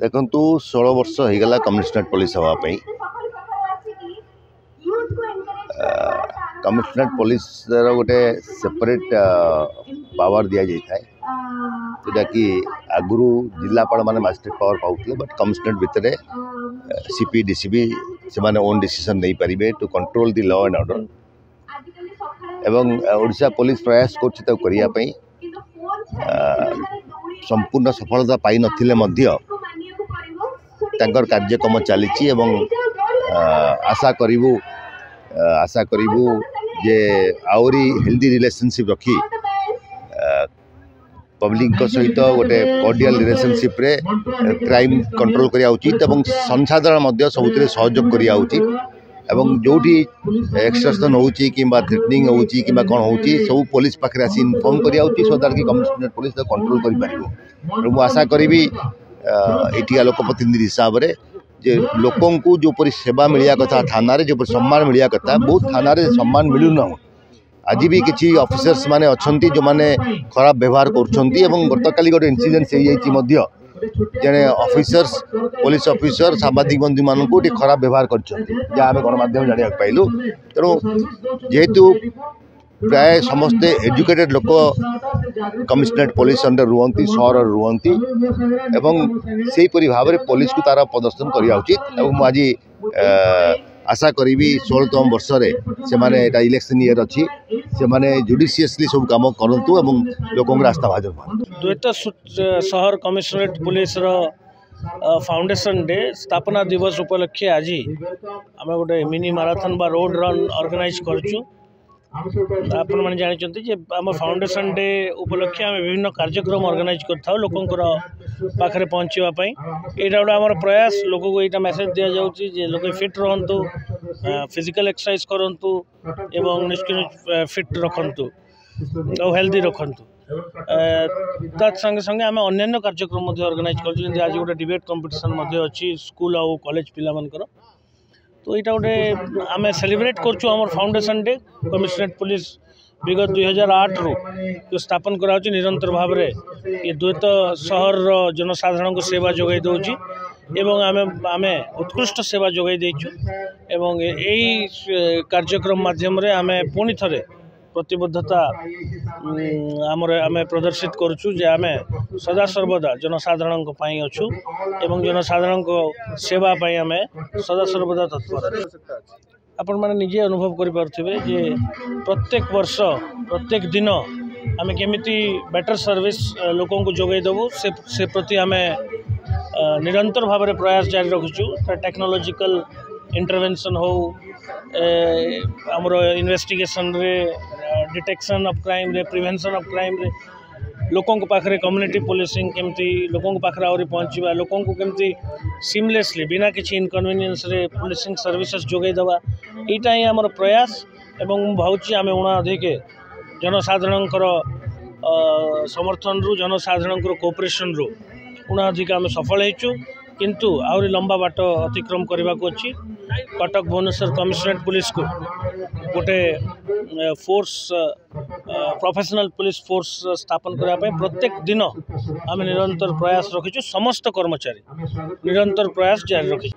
देखु 16 वर्ष होगला कमिशनरेट पुलिस हाँपाई कमिशनरेट पुलिस गोटे सेपरेट पावर दि जाए जोटा कि आगुरी जिलापाल मैंने मजिस्ट्रेट पावर पाते बट कमिशनरेट भितर सीपी डीसीपी से ओन डिसीजन नहीं पारे to control the law and order एवं ओडिशा पुलिस प्रयास करने संपूर्ण सफलता पाई नथिले मध्य तांकर कार्यक्रम चली आशा करूँ जे आउरी हेल्दी रिलेशनशिप रखी पब्लिक सहित गोटे कॉर्डियल रिलेशनशिप रे क्राइम कंट्रोल करिया उचित एवं संसाधन सबुत सहयोग करिया उचित एवं जोटी एक्सटर्शन होची किंबा थ्रेटनिंग होची किंबा कौन होची सब पुलिस पाखे आसी इनफॉर्म करिया उचित सो दैट कि कमिशनरेट पुलिस कंट्रोल करि पारिबो। मु आशा करी एटिया लोक प्रतिनिधि हिसाब से जे लोकों को जोपरी सेवा मिलिया कथा थाना रे जोपरी सम्मान मिलिया कथा बहुत थाना रे सम्मान मिलू ना आज भी किसी ऑफिसर्स माने अच्छी जो माने खराब व्यवहार करछंती एवं गतकाली गोटे इनसीडेंट हो जाइए मध्य जड़े ऑफिसर्स पुलिस ऑफिसर सांबादिक बंधु मानू खराब व्यवहार कर गणमाध्यम जाना पाइलु तेणु जेहेतु प्राय समस्ते एजुकेटेड लोक कमिशनरेट पुलिस अंडर रुहंती सहर रुहंती एवं सेहीपरि भाव में पुलिस को तार प्रदर्शन करिया उचित एवं आज आशा करी 16तम वर्ष से माने इलेक्शन ईयर अच्छी से माने जुडिशियसली सब काम करंतु एवं लोकों रास्ता भाजन द्वैत शहर कमिशनरेट पुलिस फाउंडेशन डे स्थापना दिवस उपलक्षे आज आम गोटे मिनी माराथन बा रोड रन ऑर्गेनाइज करचु। आपण मैंने जानते आम फाउंडेशन डे उपलक्षे आम विभिन्न कार्यक्रम ऑर्गेनाइज कर लोकंर पाखे पहुँचापी यहाँ गोटे आम प्रयास लोक को यहाँ मेसेज दि जाऊँगी लोक फिट रहतु फिजिकल एक्सरसाइज करूँ एवं निश्चित फिट रखु और हेल्दी रखु संगे संगे आम अन्य कार्यक्रम ऑर्गेनाइज कर आज गोटे डिबेट कंपटीशन अच्छी स्कूल और कॉलेज पिला मानकर तो यहाँ गोटे आम सेलिब्रेट करचु आम फाउंडेशन डे कमिशनरेट पुलिस विगत 2008 रु स्थापन करा निरंतर भाव में ये द्वैत शहर जनसाधारण को सेवा जोगाई दूची एवं आमे उत्कृष्ट सेवा जोगाई देचु एवं यही कार्यक्रम माध्यम आमे पुणी थरे प्रतिबद्धता आमे प्रदर्शित करुचु जे आमे सदा सर्वदा जनसाधारण अच्छु एवं जनसाधारण सेवा आमे सदा सर्वदा तत्पर आपण मैंने निजे अनुभव करें जे प्रत्येक वर्ष प्रत्येक दिन आमे केमिति बेटर सर्विस लोकों को जोगाई देबू से प्रति आमे निरंतर भाव में प्रयास जारी रखुचु टेक्नोलॉजिकल इंटरवेंशन हो आमर इन्वेस्टिगेशन रे डिटेक्शन ऑफ क्राइम रे प्रिवेंशन ऑफ क्राइम रे लोकों को पाखरे कम्युनिटी पुलिसिंग केमती लोकों को पाखरे आउरी पहुँचवा लोकों को केमती सीमलेसली बिना किसी इनकन्वीनियंस रे पुलिसिंग सर्विसेस जोगाई देवा यहाँ ही आमर प्रयास एवं भावुची आम उणा अधिक जनसाधारण समर्थन रु जनसाधारण कोऑपरेशन रु उणा अधिक आम सफल होइचु किंतु आउरी लंबा बाट अतिक्रम करने को अच्छी कटक भुवनेश्वर कमिशनरेट पुलिस को गोटे फोर्स प्रोफेशनल पुलिस फोर्स स्थापन करने प्रत्येक दिन आम निरंतर प्रयास रखीचु समस्त कर्मचारी निरंतर प्रयास जारी रखी।